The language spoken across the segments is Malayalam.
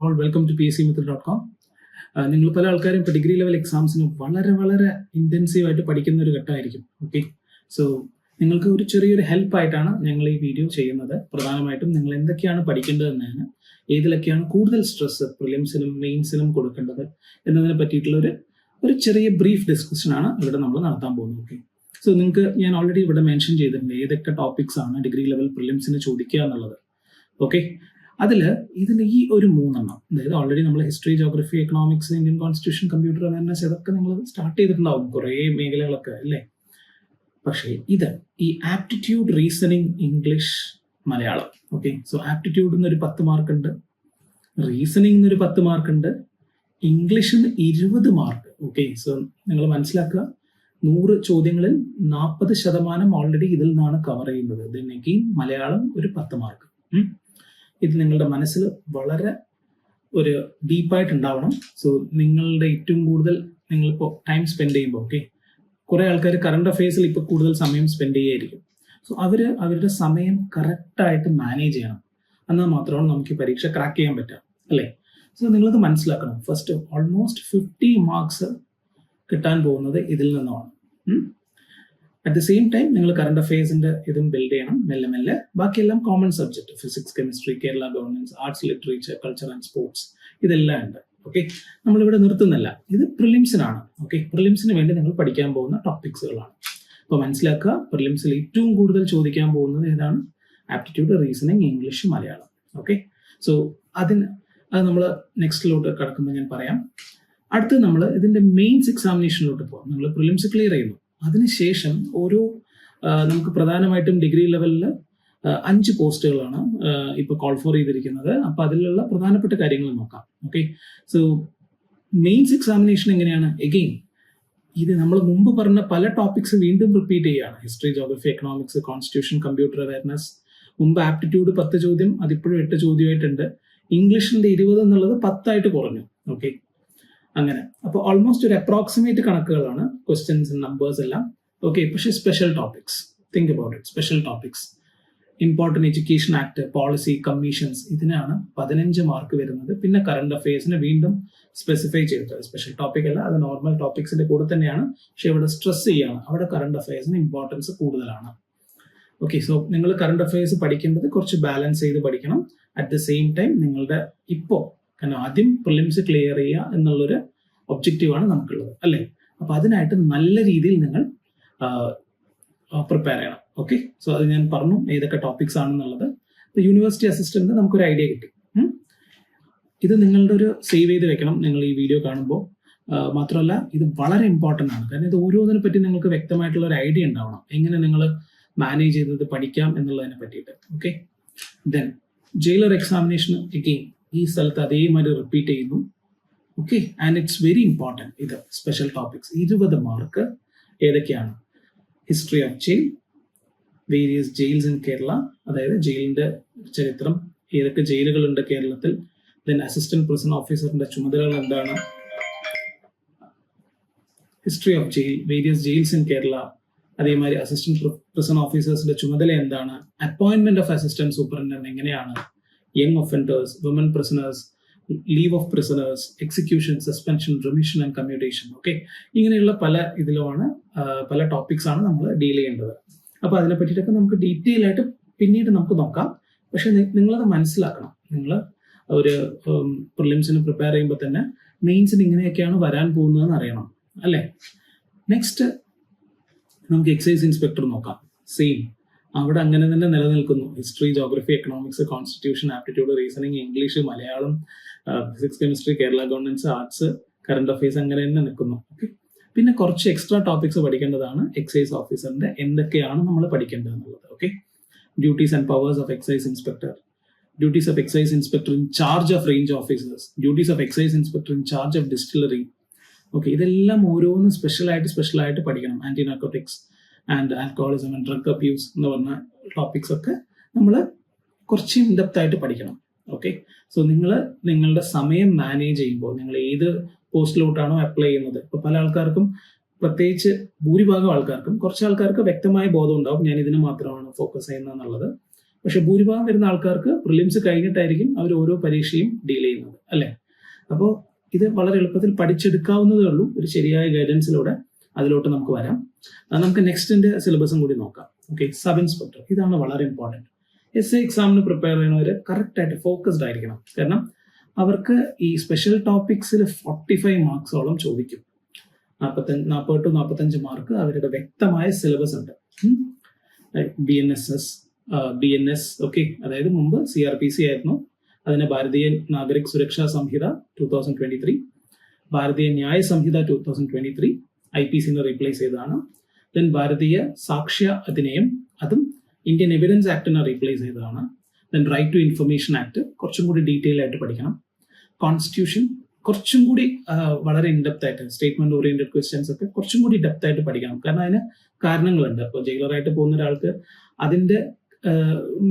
All welcome to PSCMethod.com. നിങ്ങൾ പല ആൾക്കാരും ഇപ്പോൾ ഡിഗ്രി ലെവൽ എക്സാംസിന് വളരെ ഇൻറ്റൻസീവായിട്ട് പഠിക്കുന്ന ഒരു ഘട്ടമായിരിക്കും. ഓക്കെ, സോ നിങ്ങൾക്ക് ഒരു ചെറിയൊരു ഹെൽപ്പായിട്ടാണ് ഞങ്ങൾ ഈ വീഡിയോ ചെയ്യുന്നത്. പ്രധാനമായിട്ടും നിങ്ങൾ എന്തൊക്കെയാണ് പഠിക്കേണ്ടതെന്നാണ്, ഏതിലൊക്കെയാണ് കൂടുതൽ സ്ട്രെസ് പ്രിലിംസിനും മെയിൻസിനും കൊടുക്കേണ്ടത് എന്നതിനെ പറ്റിയിട്ടുള്ള ഒരു ചെറിയ ബ്രീഫ് ഡിസ്കഷനാണ് ഇവിടെ നമ്മൾ നടത്താൻ പോകുന്നത്. ഓക്കെ, സോ നിങ്ങൾക്ക് ഞാൻ ഓൾറെഡി ഇവിടെ മെൻഷൻ ചെയ്തിട്ടുണ്ട് ഏതൊക്കെ ടോപ്പിക്സ് ആണ് ഡിഗ്രി ലെവൽ പ്രിലിംസിന് ചോദിക്കുക എന്നുള്ളത്. ഓക്കെ, ഇതിൽ ഈ ഒരു 3 അതായത് ഓൾറെഡി നമ്മൾ history, geography, economics, Indian constitution, computer awareness ഇതൊക്കെ നിങ്ങൾ സ്റ്റാർട്ട് ചെയ്തിട്ടുണ്ടാവും കുറേ മേഖലകളൊക്കെ അല്ലേ. പക്ഷേ ഈ aptitude, reasoning, English, Malayalam. Okay, so ആപ്റ്റിറ്റ്യൂഡിന് ഒരു 10 മാർക്ക് ഉണ്ട്, റീസണിങ്ങിന് ഒരു 10 മാർക്ക് ഉണ്ട്, ഇംഗ്ലീഷിന് 20 മാർക്ക്. ഓക്കെ, സോ നിങ്ങൾ മനസ്സിലാക്കുക, 100 ചോദ്യങ്ങളിൽ 40% ഓൾറെഡി ഇതിൽ നിന്നാണ് കവർ ചെയ്യുന്നത്. ഇതിനെങ്കിൽ മലയാളം ഒരു 10 മാർക്ക്. ഇത് നിങ്ങളുടെ മനസ്സിൽ വളരെ ഒരു ഡീപ്പായിട്ട് ഉണ്ടാവണം. സോ നിങ്ങളുടെ ഏറ്റവും കൂടുതൽ നിങ്ങളിപ്പോൾ ടൈം സ്പെൻഡ് ചെയ്യുമ്പോൾ, ഓക്കെ, കുറേ ആൾക്കാർ കറണ്ട് അഫെയർസിൽ ഇപ്പോൾ കൂടുതൽ സമയം സ്പെൻഡ് ചെയ്യായിരിക്കും. സോ അവരുടെ സമയം കറക്റ്റായിട്ട് മാനേജ് ചെയ്യണം. എന്നാൽ മാത്രമാണ് നമുക്ക് ഈ പരീക്ഷ ക്രാക്ക് ചെയ്യാൻ പറ്റുക, അല്ലേ. സോ നിങ്ങളത് മനസ്സിലാക്കണം. ഫസ്റ്റ് ഓൾമോസ്റ്റ് 50 മാർക്സ് കിട്ടാൻ പോകുന്നത് ഇതിൽ നിന്നുമാണ്. അറ്റ് ദ സെയിം ടൈം നിങ്ങൾ കറണ്ട് അഫെയർസിന്റെ ഇതും ബിൽഡ് ചെയ്യണം മെല്ലെ. ബാക്കിയെല്ലാം common subject, physics, chemistry, Kerala government, arts, literature, culture and sports, ഇതെല്ലാം ഉണ്ട്. ഓക്കെ, നമ്മളിവിടെ നിർത്തുന്നില്ല, ഇത് പ്രിലിംസിനാണ്. ഓക്കെ, പ്രിലിംസിന് വേണ്ടി നിങ്ങൾ പഠിക്കാൻ പോകുന്ന ടോപ്പിക്സുകളാണ്. അപ്പോൾ മനസ്സിലാക്കുക, പ്രിലിംസിൽ ഏറ്റവും കൂടുതൽ ചോദിക്കാൻ പോകുന്നത് ഏതാണ്? Aptitude, reasoning, English, Malayalam. Okay, so അത് നമ്മൾ നെക്സ്റ്റിലോട്ട് കിടക്കുമ്പോൾ ഞാൻ പറയാം. അടുത്ത് നമ്മൾ ഇതിന്റെ മെയിൻസ് എക്സാമിനേഷനിലോട്ട് പോകാം. നിങ്ങൾ പ്രിലിംസ് ക്ലിയർ ചെയ്യുന്നു, അതിനുശേഷം നമുക്ക് പ്രധാനമായിട്ടും ഡിഗ്രി ലെവലിൽ 5 പോസ്റ്റുകളാണ് ഇപ്പോൾ കോൾ ഫോർ ചെയ്തിരിക്കുന്നത്. അപ്പോൾ അതിലുള്ള പ്രധാനപ്പെട്ട കാര്യങ്ങൾ നോക്കാം. ഓക്കെ, സോ മെയിൻസ് എക്സാമിനേഷൻ എങ്ങനെയാണ്? എഗെയിൻ ഇത് നമ്മൾ മുമ്പ് പറഞ്ഞ പല ടോപ്പിക്സ് വീണ്ടും റിപ്പീറ്റ് ചെയ്യുകയാണ്. History, geography, economics, constitution, computer awareness. മുമ്പ് ആപ്റ്റിറ്റ്യൂഡ് 10 ചോദ്യം, അതിപ്പോഴും 8 ചോദ്യമായിട്ടുണ്ട്. ഇംഗ്ലീഷിന്റെ 20 എന്നുള്ളത് 10 ആയിട്ട് കുറഞ്ഞു. ഓക്കെ, അങ്ങനെ. അപ്പോൾ ഓൾമോസ്റ്റ് ഒരു അപ്രോക്സിമേറ്റ് കണക്കുകളാണ് ക്വസ്റ്റ്യൻസ്, നമ്പേഴ്സ് എല്ലാം. ഓക്കെ, പക്ഷേ special topics, think about it. Special topics, important education act, policy, commissions, ഇതിനാണ് 15 മാർക്ക് വരുന്നത്. പിന്നെ കറണ്ട് അഫെയർസിന് വീണ്ടും സ്പെസിഫൈ ചെയ്തിട്ട് സ്പെഷ്യൽ ടോപ്പിക് അല്ല, അത് നോർമൽ ടോപ്പിക്സിന്റെ കൂടെ തന്നെയാണ്. പക്ഷെ ഇവിടെ സ്ട്രെസ് ചെയ്യാണ്, അവിടെ കറണ്ട് അഫെയർസിന് ഇമ്പോർട്ടൻസ് കൂടുതലാണ്. ഓക്കെ, സോ നിങ്ങൾ കറണ്ട് അഫെയർസ് പഠിക്കേണ്ടത് കുറച്ച് ബാലൻസ് ചെയ്ത് പഠിക്കണം. അറ്റ് ദ സെയിം ടൈം നിങ്ങളുടെ ഇപ്പോൾ കാരണം ആദ്യം പ്രിലിംസ് ക്ലിയർ ചെയ്യുക എന്നുള്ളൊരു ഒബ്ജക്റ്റീവാണ് നമുക്കുള്ളത്, അല്ലേ. അപ്പൊ അതിനായിട്ട് നല്ല രീതിയിൽ നിങ്ങൾ പ്രിപ്പയർ ചെയ്യണം. ഓക്കെ, സോ അത് ഞാൻ പറഞ്ഞു ഏതൊക്കെ ടോപ്പിക്സ് ആണെന്നുള്ളത്. യൂണിവേഴ്സിറ്റി അസിസ്റ്റന്റ് നമുക്കൊരു ഐഡിയ കിട്ടി. ഇത് നിങ്ങളുടെ ഒരു സേവ് ചെയ്ത് വെക്കണം നിങ്ങൾ ഈ വീഡിയോ കാണുമ്പോൾ. മാത്രമല്ല ഇത് വളരെ ഇമ്പോർട്ടൻ്റ് ആണ്, കാരണം ഇത് ഓരോന്നിനെ പറ്റി നിങ്ങൾക്ക് വ്യക്തമായിട്ടുള്ള ഒരു ഐഡിയ ഉണ്ടാവണം, എങ്ങനെ നിങ്ങൾ മാനേജ് ചെയ്തത് പഠിക്കാം എന്നുള്ളതിനെ പറ്റിയിട്ട്. Okay, then jailer examination again ഈ സ്ഥലത്ത് അതേമാതിരി റിപ്പീറ്റ് ചെയ്യുന്നു. Okay, and it's very important. ഇത് സ്പെഷ്യൽ ടോപ്പിക്സ് 20 മാർക്ക് ഏതൊക്കെയാണ്? History of jail, various jails in Kerala, അതായത് ജയിലിന്റെ ചരിത്രം, ഏതൊക്കെ ജയിലുകളുണ്ട് കേരളത്തിൽ. ദെൻ അസിസ്റ്റന്റ് പ്രിസൺ ഓഫീസറിന്റെ ചുമതലകൾ എന്താണ്? History of jail, various jails in Kerala, അതേമാതിരി അസിസ്റ്റന്റ് പ്രിസൺ ഓഫീസേഴ്സിന്റെ ചുമതല എന്താണ്? അപ്പോയിന്റ്മെന്റ് ഓഫ് അസിസ്റ്റന്റ് സൂപ്രണ്ടന്റ് എങ്ങനെയാണ്? Young offenders, women prisoners, leave of prisoners, execution, suspension, remission and commutation. Okay, ഇങ്ങനെയുള്ള പല ടോപ്പിക്സ് ആണ് നമ്മൾ ഡീൽ ചെയ്യേണ്ടത്. അപ്പൊ അതിനെ പറ്റിയിട്ടൊക്കെ നമുക്ക് ഡീറ്റെയിൽ ആയിട്ട് പിന്നീട് നമുക്ക് നോക്കാം. പക്ഷെ നിങ്ങളത് മനസ്സിലാക്കണം. നിങ്ങൾ ഒരു പ്രിലിംസിന് പ്രിപ്പയർ ചെയ്യുമ്പോൾ തന്നെ മെയിൻസിന് ഇങ്ങനെയൊക്കെയാണ് വരാൻ പോകുന്നതെന്ന് അറിയണം, അല്ലേ. നെക്സ്റ്റ് നമുക്ക് എക്സൈസ് ഇൻസ്പെക്ടർ നോക്കാം. സെയിം, അവിടെ അങ്ങനെ തന്നെ നിലനിൽക്കുന്നു. History, geography, economics, constitution, aptitude, reasoning, English, Malayalam, physics, chemistry, Kerala government, arts, current affairs, അങ്ങനെ തന്നെ നിൽക്കുന്നു. ഓക്കെ, പിന്നെ കുറച്ച് എക്സ്ട്രാ ടോപ്പിക്സ് പഠിക്കേണ്ടതാണ് എക്സൈസ് ഓഫീസറിന്റെ. എന്തൊക്കെയാണ് നമ്മൾ പഠിക്കേണ്ടത് എന്നുള്ളത്. Okay, duties and powers of excise inspector, duties of excise inspector in charge of range officers, duties of excise inspector in charge of distillery. Okay, ഇതെല്ലാം ഓരോന്നും സ്പെഷ്യലായിട്ട് പഠിക്കണം. Anti narcotics and alcoholism and drug abuse എന്ന് പറഞ്ഞ ടോപ്പിക്സ് ഒക്കെ നമ്മൾ കുറച്ച് ഇൻഡെപ്ത് ആയിട്ട് പഠിക്കണം. ഓക്കെ, സോ നിങ്ങളുടെ സമയം മാനേജ് ചെയ്യുമ്പോൾ നിങ്ങൾ ഏത് പോസ്റ്റിലോട്ടാണോ അപ്ലൈ ചെയ്യുന്നത്, ഇപ്പൊ പല ആൾക്കാർക്കും, പ്രത്യേകിച്ച് ഭൂരിഭാഗം ആൾക്കാർക്കും, കുറച്ച് ആൾക്കാർക്ക് വ്യക്തമായ ബോധം ഉണ്ടാവും ഞാൻ ഇതിന് മാത്രമാണ് ഫോക്കസ് ചെയ്യുന്നത് എന്നുള്ളത്. പക്ഷെ ഭൂരിഭാഗം വരുന്ന ആൾക്കാർക്ക് പ്രിലിംസ് കഴിഞ്ഞിട്ടായിരിക്കും അവർ ഓരോ പരീക്ഷയും ഡീൽ ചെയ്യുന്നത്, അല്ലേ? അപ്പോൾ ഇത് വളരെ എളുപ്പത്തിൽ പഠിച്ചെടുക്കാവുന്നതേ ഉള്ളൂ. ഒരു ശരിയായ ഗൈഡൻസിലൂടെ അതിലോട്ട് നമുക്ക് വരാം. നമുക്ക് നെക്സ്റ്റിന്റെ സിലബസും കൂടി നോക്കാം. ഓക്കെ, സബ് ഇൻസ്പെക്ടർ, ഇതാണ് വളരെ ഇമ്പോർട്ടൻറ്റ്. SI എക്സാമിന് പ്രിപ്പയർ ചെയ്യുന്നവർ കറക്റ്റായിട്ട് ഫോക്കസ്ഡ് ആയിരിക്കണം. കാരണം അവർക്ക് ഈ സ്പെഷ്യൽ ടോപ്പിക്സിൽ 45 മാർക്സോളം ചോദിക്കും. 40 to 45 മാർക്ക് അവരുടെ വ്യക്തമായ സിലബസ് ഉണ്ട്. BNS, ഓക്കെ, അതായത് മുമ്പ് CRPC ആയിരുന്നു. അതിന് ഭാരതീയ നാഗരിക് സുരക്ഷാ സംഹിത 2023, ഭാരതീയ ന്യായ സംഹിത 2023 IPCനെ റീപ്ലേസ് ചെയ്തതാണ്. ദെൻ ഭാരതീയ സാക്ഷ്യ അധിനിയം, അതും ഇന്ത്യൻ എവിഡൻസ് ആക്ടിനെ റീപ്ലേസ് ചെയ്തതാണ്. Then right to information act കുറച്ചും കൂടി ഡീറ്റെയിൽ ആയിട്ട് പഠിക്കണം. കോൺസ്റ്റിറ്റ്യൂഷൻ കുറച്ചും കൂടി വളരെ ഇൻഡെപ്ത് ആയിട്ട്, സ്റ്റേറ്റ്മെന്റ് ഓറിയന്റഡ് ക്വസ്റ്റ്യൻസ് ഒക്കെ കുറച്ചും കൂടി ഡെപ്ത് ആയിട്ട് പഠിക്കണം. കാരണം അതിന് കാരണങ്ങളുണ്ട്. ഇപ്പോൾ ജയിലറായിട്ട് പോകുന്ന ഒരാൾക്ക് അതിന്റെ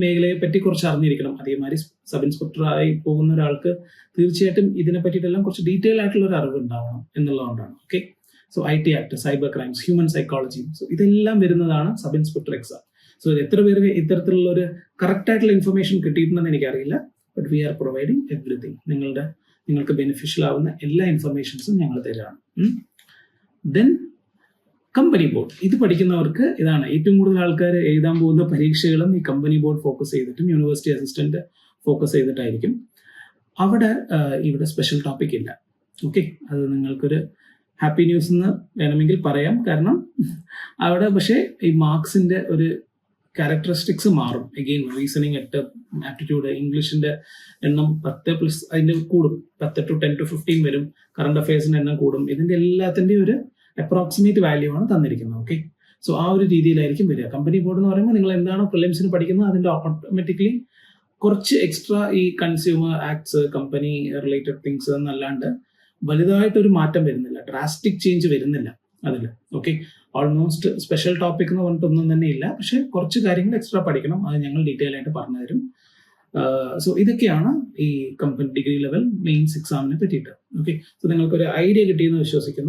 മേഖലയെ പറ്റി കുറച്ച് അറിഞ്ഞിരിക്കണം. അതേമാതിരി സബ് ഇൻസ്പെക്ടറായി പോകുന്ന ഒരാൾക്ക് തീർച്ചയായിട്ടും ഇതിനെ പറ്റിയിട്ടെല്ലാം കുറച്ച് ഡീറ്റെയിൽ ആയിട്ടുള്ള ഒരു അറിവ് ഉണ്ടാവണം എന്നുള്ളതുകൊണ്ടാണ്. Okay, so IT act, cyber crimes, human psychology, so ഇതെല്ലാം വരുന്നതാണ് സബ് ഇൻസ്പെക്ടർ എക്സാം. സോ എത്ര പേർക്ക് ഇത്തരത്തിലുള്ള ഒരു കറക്റ്റ് ആയിട്ടുള്ള ഇൻഫർമേഷൻ കിട്ടിയിട്ടുണ്ടെന്ന് എനിക്കറിയില്ല. But we are providing everything. നിങ്ങൾക്ക് ബെനിഫിഷ്യൽ ആവുന്ന എല്ലാ ഇൻഫർമേഷൻസും ഞങ്ങൾ തരാണ്. ദെൻ കമ്പനി ബോർഡ്, ഇത് പഠിക്കുന്നവർക്ക് ഇതാണ് ഏറ്റവും കൂടുതൽ ആൾക്കാർ എഴുതാൻ പോകുന്ന പരീക്ഷകളും ഈ കമ്പനി ബോർഡ് ഫോക്കസ് ചെയ്തിട്ടും യൂണിവേഴ്സിറ്റി അസിസ്റ്റന്റ് ഫോക്കസ് ചെയ്തിട്ടായിരിക്കും. ഇവിടെ സ്പെഷ്യൽ ടോപ്പിക് ഇല്ല. ഓക്കെ, അത് നിങ്ങൾക്കൊരു ഹാപ്പി ന്യൂസ് എന്ന് വേണമെങ്കിൽ പറയാം. കാരണം അവിടെ പക്ഷേ ഈ മാർക്സിന്റെ ഒരു ക്യാരക്ടറിസ്റ്റിക്സ് മാറും. അഗെയിൻ റീസണിങ് 8, ആപ്റ്റിറ്റ്യൂഡ്, ഇംഗ്ലീഷിന്റെ എണ്ണം 10+ അതിന്റെ കൂടും. 10 to 10 to 15 വരും. കറണ്ട് അഫയേഴ്സിന്റെ എണ്ണം കൂടും. ഇതിന്റെ എല്ലാത്തിന്റെയും ഒരു അപ്രോക്സിമേറ്റ് വാല്യൂ ആണ് തന്നിരിക്കുന്നത്. ഓക്കെ, സോ ആ ഒരു രീതിയിലായിരിക്കും വരിക. കമ്പനി ബോർഡ് എന്ന് പറയുമ്പോൾ നിങ്ങൾ എന്താണോ പ്രിലിംസിന് പഠിക്കുന്നത് അതിന്റെ ഓട്ടോമാറ്റിക്കലി കുറച്ച് എക്സ്ട്രാ ഈ consumer acts, company related things എന്നല്ലാണ്ട് വലുതായിട്ടൊരു മാറ്റം വരുന്നില്ല, ഡ്രാസ്റ്റിക് ചേഞ്ച് വരുന്നില്ല അതിൽ. ഓക്കെ, ഓൾമോസ്റ്റ് സ്പെഷ്യൽ ടോപ്പിക് എന്ന് പറഞ്ഞിട്ടൊന്നും തന്നെ ഇല്ല. പക്ഷെ കുറച്ച് കാര്യങ്ങൾ എക്സ്ട്രാ പഠിക്കണം. അത് ഞങ്ങൾ ഡീറ്റെയിൽ ആയിട്ട് പറഞ്ഞു തരും. സോ ഇതൊക്കെയാണ് ഈ ഡിഗ്രി ലെവൽ മെയിൻസ് എക്സാമിനെ പറ്റിയിട്ട്. ഓക്കെ, സോ നിങ്ങൾക്കൊരു ഐഡിയ കിട്ടിയെന്ന് വിശ്വസിക്കുന്നു.